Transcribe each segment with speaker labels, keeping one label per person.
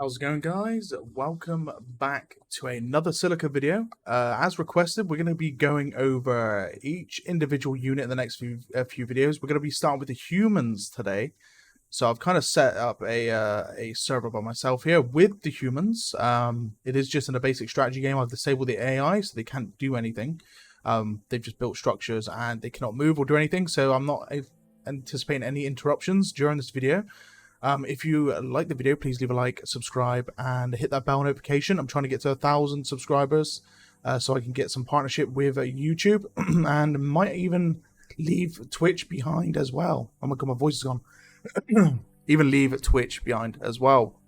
Speaker 1: How's it going, guys? Welcome back to another Silica video. As requested, we're going to be going over each individual unit in the next few videos. We're going to be starting with the humans today. So I've kind of set up a server by myself here with the humans. It is just in a basic strategy game. I've disabled the AI, so they can't do anything. They've just built structures and they cannot move or do anything. So I'm not anticipating any interruptions during this video. If you like the video, please leave a like, subscribe, and hit that bell notification. I'm trying to get to 1,000 subscribers so I can get some partnership with YouTube and might even leave Twitch behind as well. Oh my god, my voice is gone. Even leave Twitch behind as well.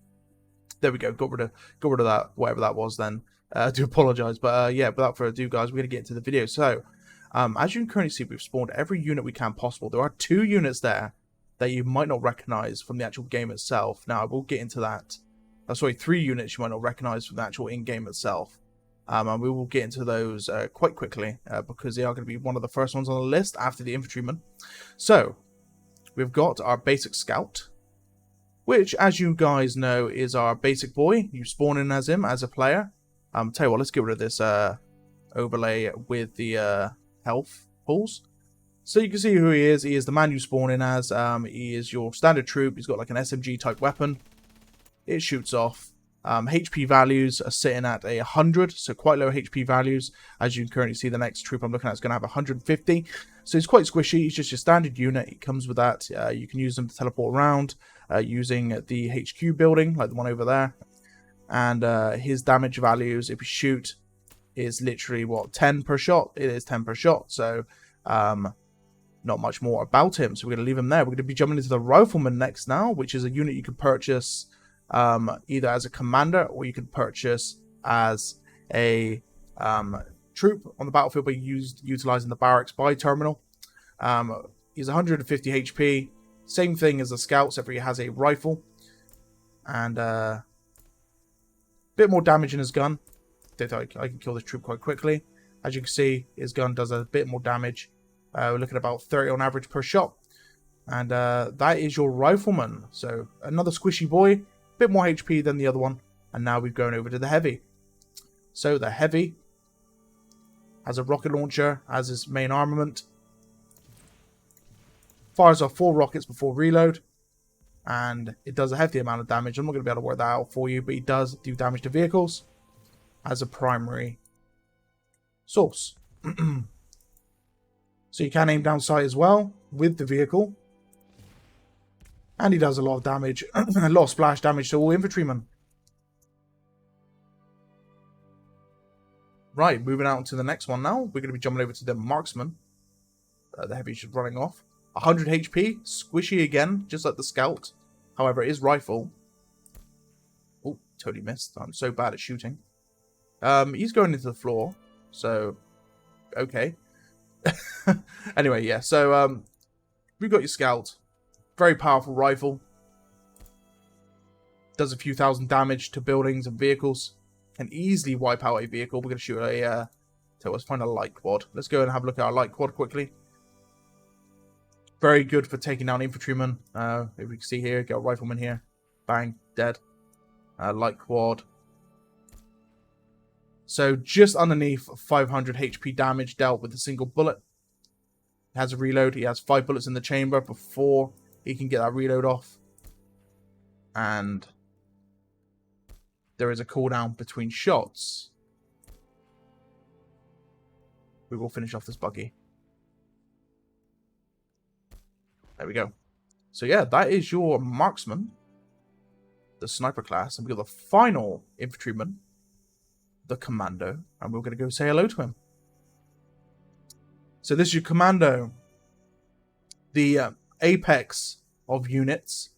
Speaker 1: There we go. Got rid of that, whatever that was then. I do apologize, but yeah, without further ado, guys, we're gonna get into the video. So, as you can currently see, we've spawned every unit we can possible. There are 2 units there that you might not recognize from the actual game itself. Now, I will get into that. Sorry, 3 units you might not recognize from the actual in-game itself. And we will get into those quite quickly because they are going to be one of the first ones on the list after the infantryman. So, we've got our basic scout, which, as you guys know, is our basic boy. You spawn in as him as a player. Tell you what, let's get rid of this overlay with the health pools. So you can see who he is. He is the man you spawn in as. He is your standard troop. He's got like an SMG type weapon. It shoots off. HP values are sitting at 100, so quite low HP values. As you can currently see, the next troop I'm looking at is going to have 150. So he's quite squishy. He's just your standard unit. He comes with that. You can use them to teleport around using the HQ building, like the one over there. And his damage values, if you shoot, is literally, what, 10 per shot? It is 10 per shot. So, not much more about him, so we're going to leave him there. We're going to be jumping into the Rifleman next now, which is a unit you can purchase either as a commander or you can purchase as a troop on the battlefield by utilizing the barracks buy terminal. He's 150 HP, same thing as the scout, except for he has a rifle and a bit more damage in his gun. I can kill this troop quite quickly. As you can see, his gun does a bit more damage. We're looking at about 30 on average per shot. And that is your Rifleman. So another squishy boy, a bit more HP than the other one. And now we've gone over to the Heavy. So the Heavy has a rocket launcher as his main armament. Fires off 4 rockets before reload. And it does a hefty amount of damage. I'm not going to be able to work that out for you, but he does do damage to vehicles as a primary source. So you can aim down sight as well with the vehicle. And he does a lot of damage, a lot of splash damage to all infantrymen. Right, moving out to the next one now. We're going to be jumping over to the Marksman. The Heavy is just running off. 100 HP, squishy again, just like the Scout. However, it is rifle. Oh, totally missed. I'm so bad at shooting. He's going into the floor, so okay. Anyway, yeah, so we've got your Scout. Very powerful rifle. Does a few thousand damage to buildings and vehicles. Can easily wipe out a vehicle. We're going to shoot a... so let's find a light quad. Let's go and have a look at our light quad quickly. Very good for taking down infantrymen. If we can see here, got a rifleman here. Bang, dead. Light quad. So just underneath 500 HP damage dealt with a single bullet. He has a reload. He has 5 bullets in the chamber before he can get that reload off. And there is a cooldown between shots. We will finish off this buggy. There we go. So yeah, that is your Marksman. The Sniper class. And we've got the final infantryman. The Commando, and we're going to go say hello to him. So this is your Commando, the apex of units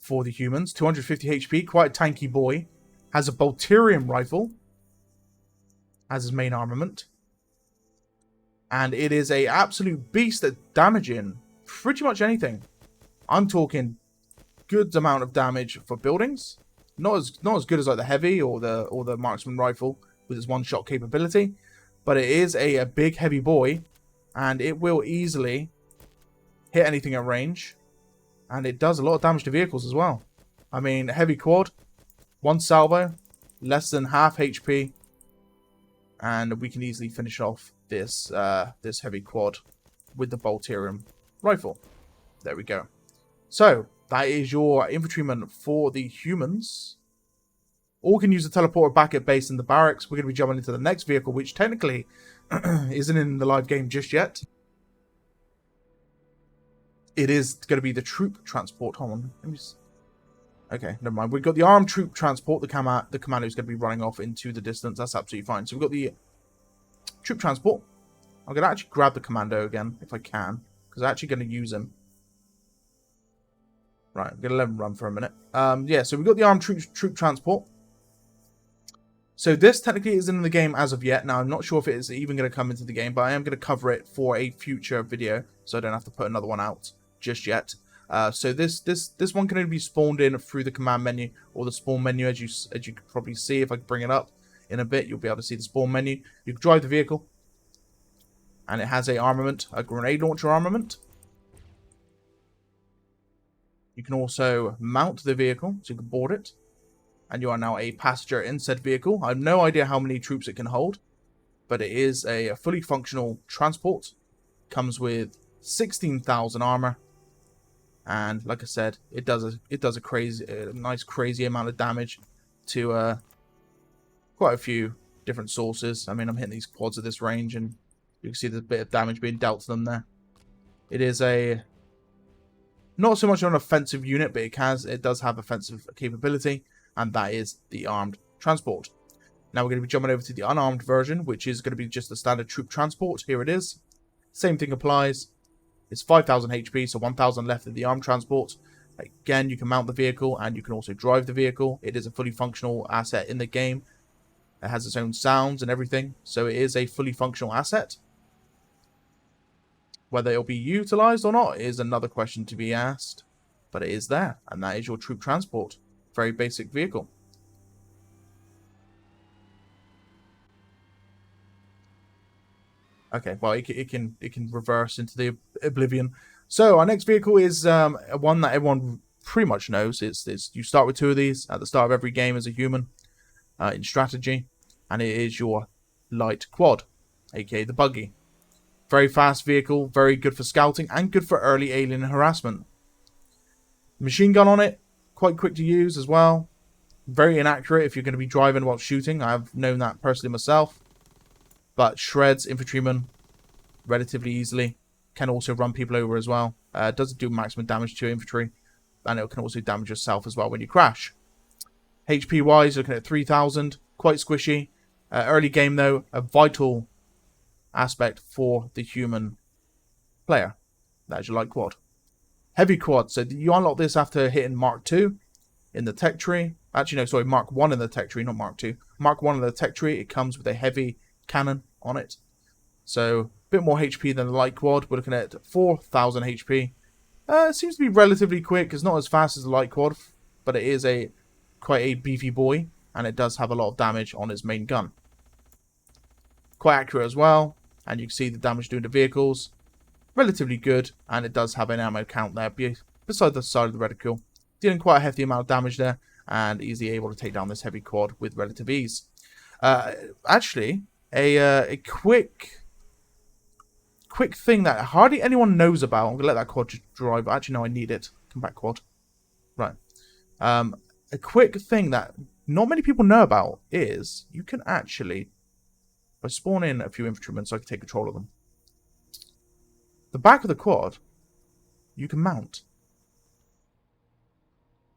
Speaker 1: for the humans. 250 HP, quite a tanky boy. Has a Bolterium rifle as his main armament, and it is a absolute beast at damaging pretty much anything. I'm talking good amount of damage for buildings. Not as good as like the Heavy or the Marksman rifle with its one-shot capability, but it is a big heavy boy, and it will easily hit anything at range, and it does a lot of damage to vehicles as well. I mean, heavy quad, One salvo, less than half HP, and we can easily finish off this this heavy quad with the Bolterium rifle. There we go. So that is your infantryman for the humans. All can use the teleporter back at base in the barracks. We're going to be jumping into the next vehicle, which technically isn't in the live game just yet. It is going to be the troop transport. Hold on. Let me just... Okay, never mind. We've got the armed troop transport. The commando is going to be running off into the distance. That's absolutely fine. So we've got the troop transport. I'm going to actually grab the commando again, if I can, because I'm actually going to use him. Right, I'm going to let him run for a minute. Yeah, so we've got the armed troop transport. So this technically isn't in the game as of yet. Now, I'm not sure if it is even going to come into the game, but I am going to cover it for a future video, so I don't have to put another one out just yet. So this one can only be spawned in through the command menu or the spawn menu, as you can probably see. If I can bring it up in a bit, you'll be able to see the spawn menu. You can drive the vehicle, and it has a armament, a grenade launcher armament. You can also mount the vehicle, so you can board it. And you are now a passenger in said vehicle. I have no idea how many troops it can hold, but it is a fully functional transport. Comes with 16,000 armor, and like I said, it does a nice crazy amount of damage to quite a few different sources. I mean, I'm hitting these quads at this range, and you can see there's a bit of damage being dealt to them there. It is a not so much an offensive unit, but it does have offensive capability. And that is the armed transport. Now we're going to be jumping over to the unarmed version, which is going to be just the standard troop transport. Here it is. Same thing applies. It's 5,000 HP, so 1,000 left of the armed transport. Again, you can mount the vehicle, and you can also drive the vehicle. It is a fully functional asset in the game. It has its own sounds and everything, so it is a fully functional asset. Whether it will be utilized or not is another question to be asked. But it is there, and that is your troop transport. Very basic vehicle. Okay, well, it can reverse into the oblivion. So our next vehicle is one that everyone pretty much knows. It's you start with two of these at the start of every game as a human in strategy, and it is your light quad, aka the buggy. Very fast vehicle, very good for scouting and good for early alien harassment. Machine gun on it. Quite quick to use as well. Very inaccurate if you're going to be driving while shooting. I've known that personally myself. But shreds infantrymen relatively easily. Can also run people over as well. Doesn't do maximum damage to your infantry. And it can also damage yourself as well when you crash. HP wise, looking at 3,000. Quite squishy. Early game though, a vital aspect for the human player. That's your light quad. Heavy quad, so you unlock this after hitting Mark 2 in the tech tree. Actually, no, sorry, Mark 1 in the tech tree, not Mark 2. Mark 1 in the tech tree, it comes with a heavy cannon on it. So, a bit more HP than the light quad. We're looking at 4,000 HP. It seems to be relatively quick. It's not as fast as the light quad, but it is quite a beefy boy, and it does have a lot of damage on its main gun. Quite accurate as well, and you can see the damage doing to vehicles. Relatively good, and it does have an ammo count there beside the side of the reticule. Dealing quite a hefty amount of damage there, and easily able to take down this heavy quad with relative ease. Actually, a quick thing that hardly anyone knows about. I'm going to let that quad just drive. Actually, no, I need it. Come back, quad. Right. A quick thing that not many people know about is you can actually, by spawn in a few infantrymen so I can take control of them, the back of the quad, you can mount.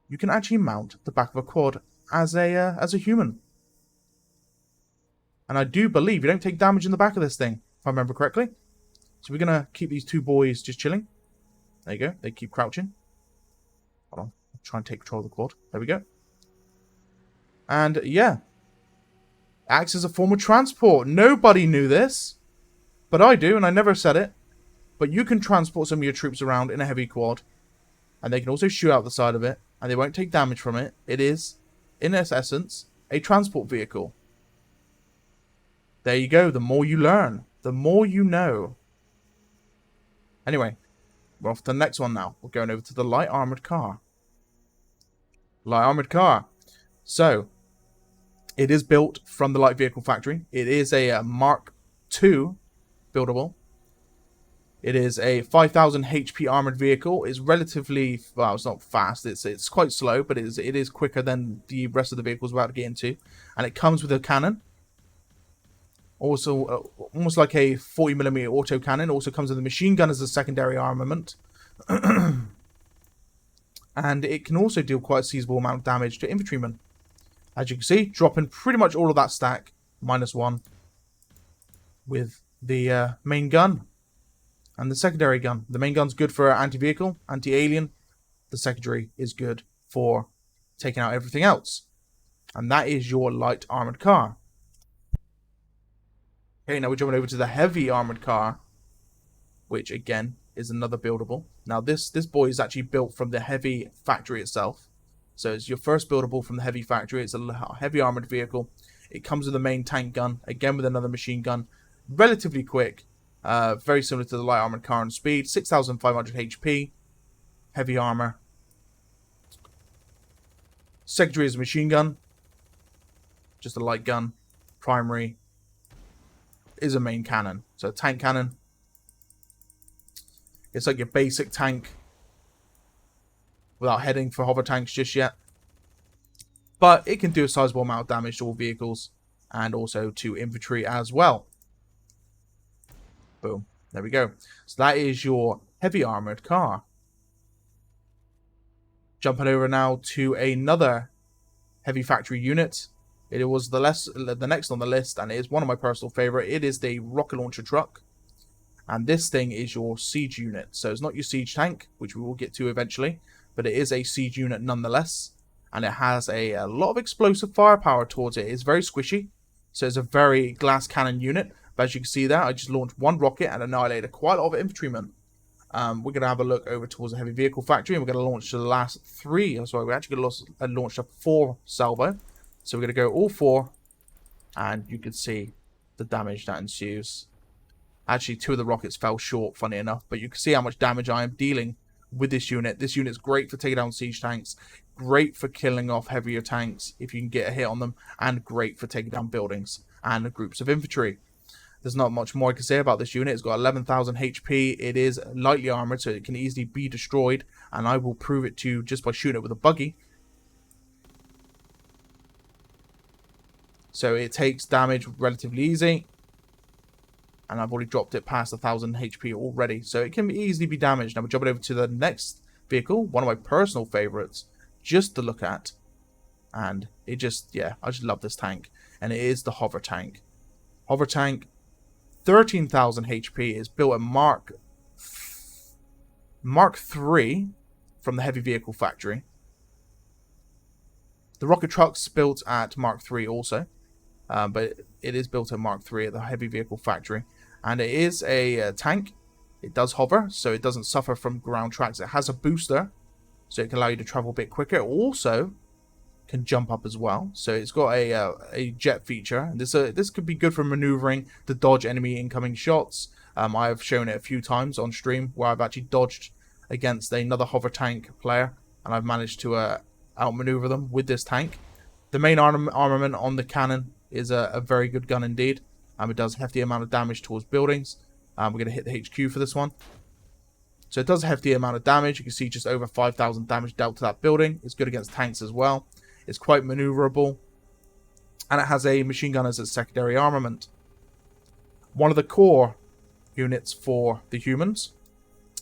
Speaker 1: You can actually mount the back of a quad as a human. And I do believe you don't take damage in the back of this thing, if I remember correctly. So we're going to keep these two boys just chilling. There you go. They keep crouching. Hold on. I'll try and take control of the quad. There we go. And yeah. Acts as a form of transport. Nobody knew this. But I do, and I never said it. But you can transport some of your troops around in a heavy quad. And they can also shoot out the side of it. And they won't take damage from it. It is, in its essence, a transport vehicle. There you go. The more you learn, the more you know. Anyway, we're off to the next one now. We're going over to the light armored car. Light armored car. So, it is built from the light vehicle factory. It is a Mark II buildable. It is a 5,000 HP armored vehicle. It's relatively, well, it's not fast. It's quite slow, but it is quicker than the rest of the vehicles we're about to get into. And it comes with a cannon. Also, almost like a 40mm auto cannon. Also comes with a machine gun as a secondary armament. And it can also deal quite a sizable amount of damage to infantrymen. As you can see, dropping pretty much all of that stack, -1, with the main gun and the secondary gun. The main gun's good for anti-vehicle, anti-alien. The secondary is good for taking out everything else. And that is your light armored car. Okay, now we're jumping over to the heavy armored car, which again is another buildable. Now this boy is actually built from the heavy factory itself. So it's your first buildable from the heavy factory. It's a heavy armored vehicle. It comes with a main tank gun, again with another machine gun. Relatively quick, very similar to the light armored car in speed. 6,500 HP, heavy armor. Secondary is a machine gun, just a light gun. Primary is a main cannon, so a tank cannon. It's like your basic tank, without heading for hover tanks just yet. But it can do a sizable amount of damage to all vehicles and also to infantry as well. Boom. There we go. So that is your heavy armored car. Jumping over now to another heavy factory unit. It was the next on the list, and it is one of my personal favorite. It is the rocket launcher truck. And this thing is your siege unit. So it's not your siege tank, which we will get to eventually, but it is a siege unit nonetheless. And it has a lot of explosive firepower towards it. It's very squishy. So it's a very glass cannon unit. But as you can see there, I just launched one rocket and annihilated quite a lot of infantrymen. We're going to have a look over towards the heavy vehicle factory, and we're going to launch the last 3. Sorry, we're actually going to launch a 4 salvo. So we're going to go all 4, and you can see the damage that ensues. Actually, 2 of the rockets fell short, funny enough, but you can see how much damage I am dealing with this unit. This unit's great for taking down siege tanks, great for killing off heavier tanks if you can get a hit on them, and great for taking down buildings and groups of infantry. There's not much more I can say about this unit. It's got 11,000 HP. It is lightly armored, so it can easily be destroyed, and I will prove it to you just by shooting it with a buggy. So it takes damage relatively easy, and I've already dropped it past 1,000 HP already, so it can easily be damaged. Now we're jumping over to the next vehicle, one of my personal favorites, just to look at, and it just, yeah, I just love this tank, and it is the hover tank. Hover tank, 13,000 HP, is built at Mark III from the heavy vehicle factory. The rocket truck's built at Mark III also, but it is built at Mark III at the heavy vehicle factory. And it is a tank. It does hover, so it doesn't suffer from ground tracks. It has a booster, so it can allow you to travel a bit quicker. It also can jump up as well, so it's got a jet feature. And this could be good for maneuvering to dodge enemy incoming shots. I have shown it a few times on stream where I've actually dodged against another hover tank player, and I've managed to outmaneuver them with this tank. The main armament on the cannon is a very good gun indeed. It does a hefty amount of damage towards buildings. We're going to hit the HQ for this one. So it does a hefty amount of damage. You can see just over 5,000 damage dealt to that building. It's good against tanks as well. It's quite maneuverable. And it has a machine gun as its secondary armament. One of the core units for the humans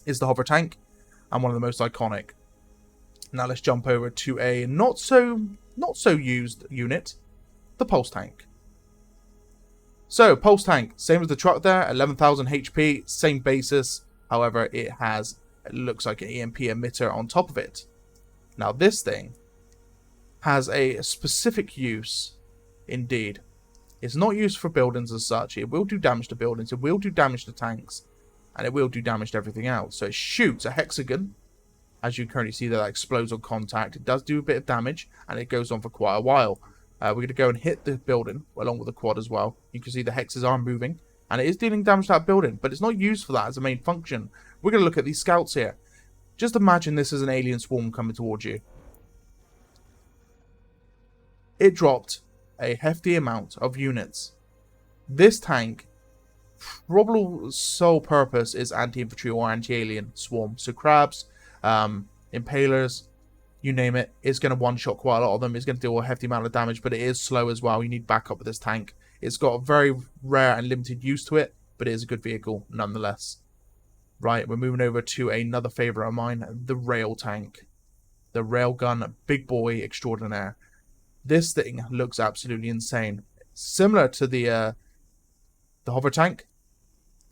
Speaker 1: is the hover tank, and one of the most iconic. Now let's jump over to a not so used unit, the pulse tank. So pulse tank, same as the truck there, 11,000 HP, same basis. However, it looks like an EMP emitter on top of it. Now this thing has a specific use indeed. It's not used for buildings as such. It will do damage to buildings, it will do damage to tanks, and it will do damage to everything else. So it shoots a hexagon. As you currently see, that explodes on contact. It does do a bit of damage, and it goes on for quite a while. We're going to go and hit the building along with the quad as well. You can see the hexes are moving, and it is dealing damage to that building, but it's not used for that as a main function. We're going to look at these scouts here. Just imagine this as an alien swarm coming towards you. it dropped a hefty amount of units. This tank, probable sole purpose is anti-infantry or anti-alien swarm. So crabs, impalers, you name it, it's going to one-shot quite a lot of them. It's going to deal a hefty amount of damage, but it is slow as well. You need backup with this tank. It's got a very rare and limited use to it, but it is a good vehicle nonetheless. Right, we're moving over to another favourite of mine, the rail tank. The railgun big boy extraordinaire. This thing looks absolutely insane. Similar to the hover tank.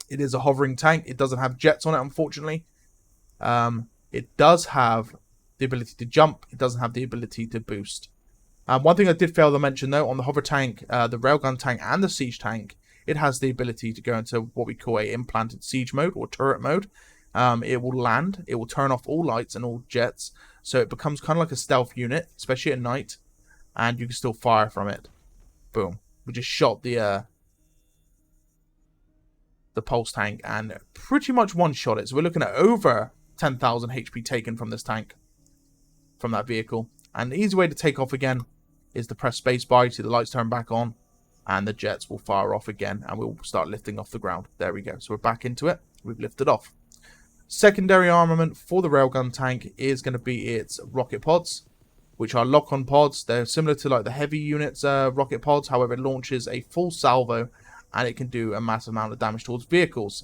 Speaker 1: It is a hovering tank. It doesn't have jets on it, unfortunately. It does have the ability to jump. It doesn't have the ability to boost. One thing I did fail to mention, though, on the hover tank, the railgun tank, and the siege tank, it has the ability to go into what we call a implanted siege mode or turret mode. It will land. It will turn off all lights and all jets, so it becomes kind of like a stealth unit, especially at night, and you can still fire from it. Boom. We just shot the pulse tank and pretty much one-shot it. So we're looking at over 10,000 HP taken from this tank, from that vehicle. And the easy way to take off again is to press spacebar. You see the lights turn back on, and the jets will fire off again, and we'll start lifting off the ground. There we go. So we're back into it. We've lifted off. Secondary armament for the railgun tank is going to be its rocket pods, which are lock-on pods. They're similar to like the heavy units rocket pods. However, it launches a full salvo, and it can do a massive amount of damage towards vehicles.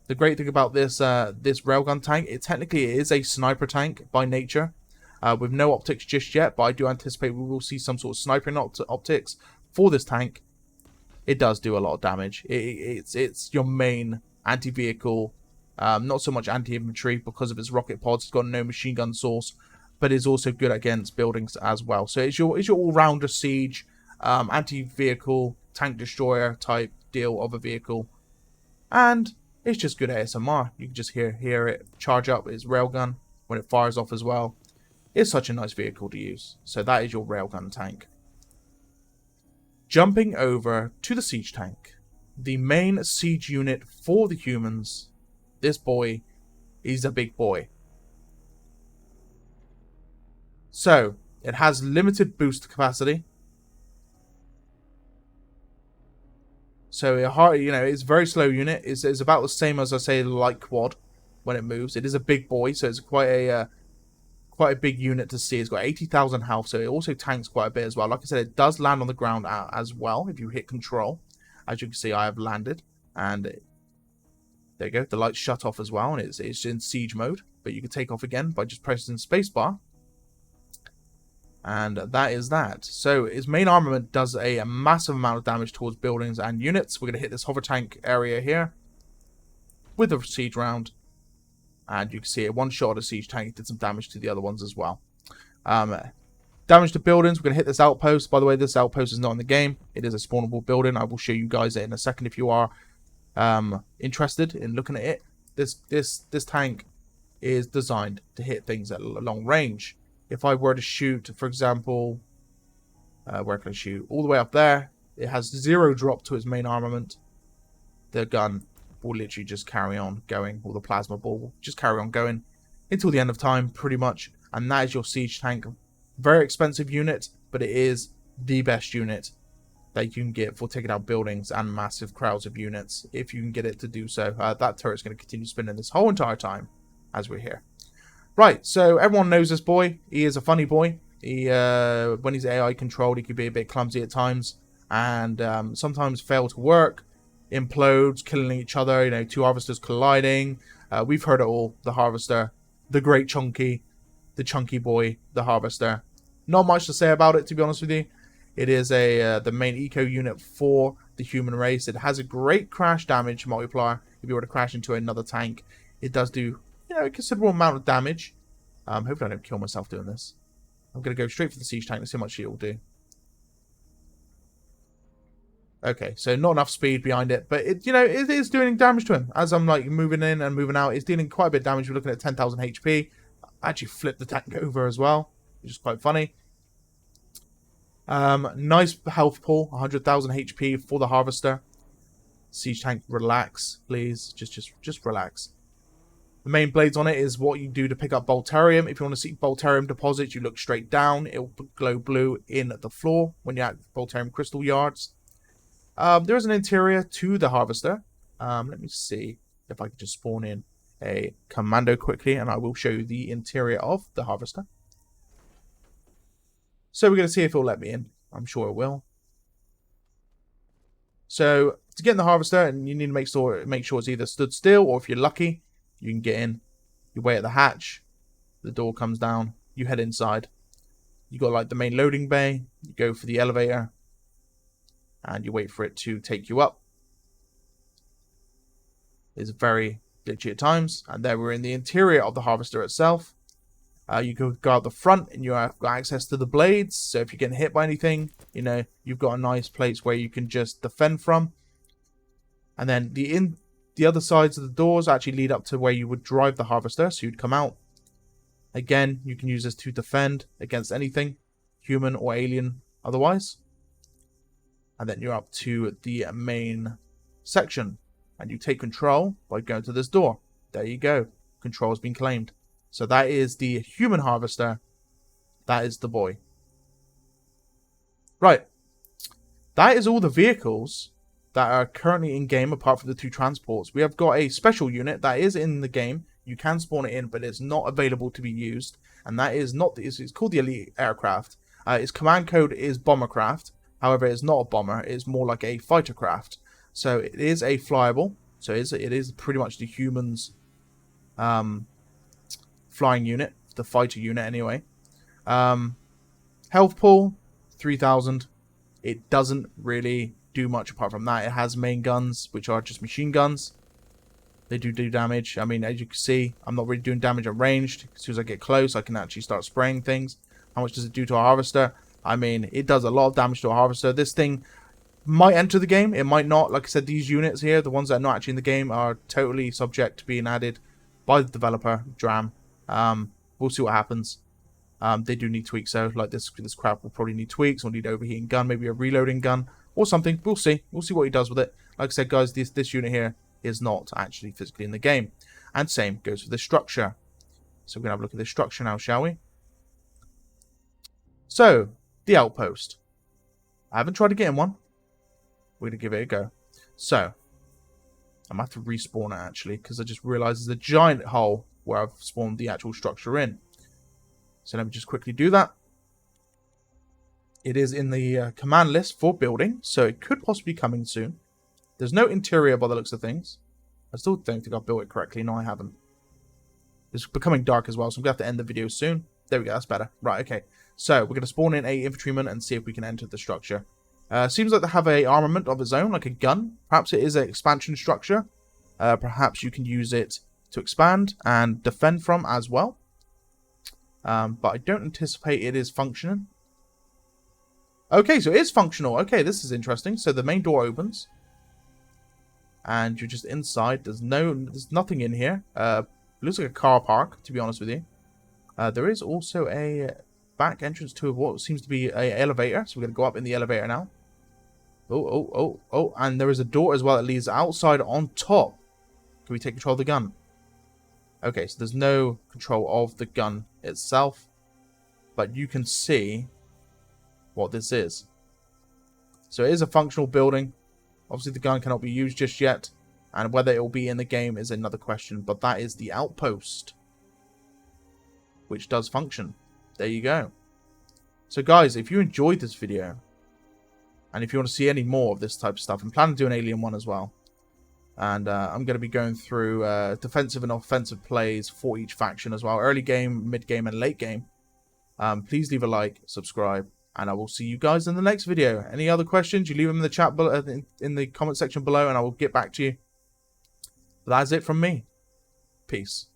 Speaker 1: The great thing about this this railgun tank, it technically is a sniper tank by nature, with no optics just yet, but I do anticipate we will see some sort of sniping optics for this tank. It does do a lot of damage. It's your main anti-vehicle, not so much anti-infantry because of its rocket pods. It's got no machine gun source, but is also good against buildings as well. So it's your all-rounder siege, anti-vehicle, tank destroyer type deal of a vehicle, and it's just good ASMR. You can just hear it charge up its railgun when it fires off as well. It's such a nice vehicle to use. So that is your railgun tank. Jumping over to the siege tank, the main siege unit for the humans. This boy is a big boy. So it has limited boost capacity. So it's a very slow unit. It's about the same as I say the light quad when it moves. It is a big boy, so it's quite a big unit to see. It's got 80,000 health, so it also tanks quite a bit as well. Like I said, it does land on the ground as well if you hit control. As you can see, I have landed, and there you go. The lights shut off as well, and it's in siege mode. But you can take off again by just pressing spacebar. And that is that. So its main armament does a massive amount of damage towards buildings and units. We're going to hit this hover tank area here with a siege round. And you can see it one shot at a siege tank. It did some damage to the other ones as well. Damage to buildings. We're going to hit this outpost. By the way, this outpost is not in the game. It is a spawnable building. I will show you guys it in a second if you are interested in looking at it. This tank is designed to hit things at long range. If I were to shoot, for example, where can I shoot? All the way up there. It has 0 drop to its main armament. The gun will literally just carry on going, or the plasma ball will just carry on going until the end of time, pretty much. And that is your siege tank. Very expensive unit, but it is the best unit that you can get for taking out buildings and massive crowds of units, if you can get it to do so. That turret's going to continue spinning this whole entire time as we're here. Right, so everyone knows this boy. He is a funny boy. He, when he's AI controlled, he can be a bit clumsy at times, and sometimes fail to work, implodes, killing each other. Two harvesters colliding. We've heard it all. The harvester, the great chunky, the chunky boy, the harvester. Not much to say about it, to be honest with you. It is the main eco unit for the human race. It has a great crash damage multiplier. If you were to crash into another tank, it does do a considerable amount of damage. Hopefully I don't kill myself doing this. I'm going to go straight for the siege tank. Let's see how much it will do. Okay, so not enough speed behind it, but it is doing damage to him. As I'm like moving in and moving out, it's dealing quite a bit of damage. We're looking at 10,000 HP. I actually flipped the tank over as well, which is quite funny. Nice health pool, 100,000 HP for the harvester. Siege tank, relax, please. Just relax. The main blades on it is what you do to pick up Bolterium. If you want to seek Bolterium deposits, you look straight down. It will glow blue in the floor when you're at Bolterium crystal yards. There is an interior to the harvester. Let me see if I can just spawn in a commando quickly, and I will show you the interior of the harvester. So we're going to see if it'll let me in. I'm sure it will. So to get in the harvester, and you need to make sure it's either stood still, or if you're lucky, you can get in. You wait at the hatch. The door comes down. You head inside. You got like the main loading bay. You go for the elevator, and you wait for it to take you up. It's very glitchy at times. And then we're in the interior of the harvester itself. You go out the front, and you have got access to the blades. So if you're getting hit by anything, you know, you've got a nice place where you can just defend from. And then the other sides of the doors actually lead up to where you would drive the harvester. So you'd come out. Again, you can use this to defend against anything, human or alien otherwise. And then you're up to the main section. And you take control by going to this door. There you go. Control has been claimed. So that is the human harvester. That is the boy. Right. That is all the vehicles that are currently in game apart from the 2 transports. We have got a special unit that is in the game. You can spawn it in, but it's not available to be used. And that is not, it's called the elite aircraft. Its command code is bombercraft. However, it's not a bomber. It's more like a fighter craft. So it is a flyable. So it is pretty much the humans flying unit, the fighter unit anyway. Health pool 3,000. It doesn't really do much apart from that. It has main guns, which are just machine guns. They do damage. I mean, as you can see, I'm not really doing damage at ranged. As soon as I get close, I can actually start spraying things. How much does it do to a harvester? I mean, it does a lot of damage to a harvester. This thing might enter the game. It might not. Like I said, these units here, the ones that are not actually in the game, are totally subject to being added by the developer, Dram. We'll see what happens. They do need tweaks, though. Like this crap will probably need tweaks, or need overheating gun, maybe a reloading gun, or something. We'll see. We'll see what he does with it. Like I said, guys, this unit here is not actually physically in the game. And same goes for the structure. So we're going to have a look at this structure now, shall we? So, the Outpost. I haven't tried to get in one. We're going to give it a go. So, I'm going to have to respawn it, actually, because I just realized there's a giant hole where I've spawned the actual structure in. So let me just quickly do that. It is in the command list for building, so it could possibly be coming soon. There's no interior by the looks of things. I still don't think I've built it correctly. No, I haven't. It's becoming dark as well, so I'm going to have to end the video soon. There we go, that's better. Right, okay. So we're going to spawn in a infantryman and see if we can enter the structure. Seems like they have a armament of its own, like a gun. Perhaps it is an expansion structure. Perhaps you can use it to expand and defend from as well. But I don't anticipate it is functioning. Okay, so it is functional. Okay, this is interesting. So the main door opens. And you're just inside. There's nothing in here. It looks like a car park, to be honest with you. There is also a back entrance to what seems to be an elevator. So we're going to go up in the elevator now. Oh. And there is a door as well that leads outside on top. Can we take control of the gun? Okay, so there's no control of the gun itself. But you can see what this is. So it is a functional building. Obviously the gun cannot be used just yet. And whether it will be in the game is another question. But that is the Outpost, which does function. There you go. So guys, if you enjoyed this video, and if you want to see any more of this type of stuff, I'm planning to do an Alien one as well. And I'm going to be going through defensive and offensive plays for each faction as well. Early game, mid game, and late game. Please leave a like, subscribe, and I will see you guys in the next video. Any other questions, you leave them in the chat below, in the comment section below, and I will get back to you. But that's it from me. Peace.